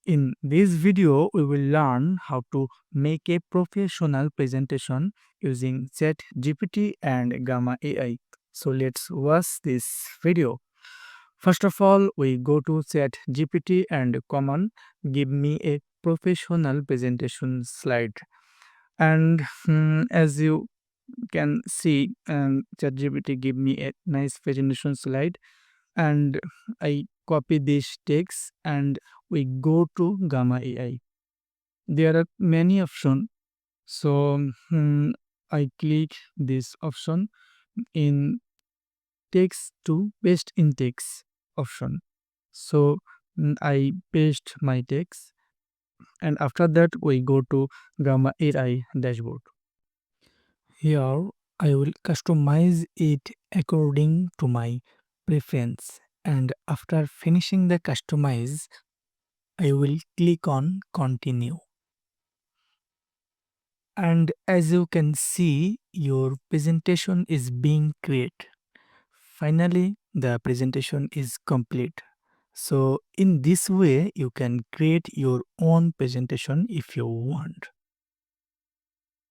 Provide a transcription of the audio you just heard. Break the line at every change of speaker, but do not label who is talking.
In this video, we will learn how to make a professional presentation using ChatGPT and Gamma AI. So let's watch this video. First of all, we go to ChatGPT and command give me a professional presentation slide. And as you can see, ChatGPT give me a nice presentation slide, and I copy this text and we go to Gamma AI. There are many options, so I click this option in text to paste in text option. So I paste my text, and after that we go to Gamma AI dashboard. Here I will customize it according to my preference, and after finishing the customize I will click on continue. And as you can see, your presentation is being created. Finally, the presentation is complete. So in this way, you can create your own presentation if you want.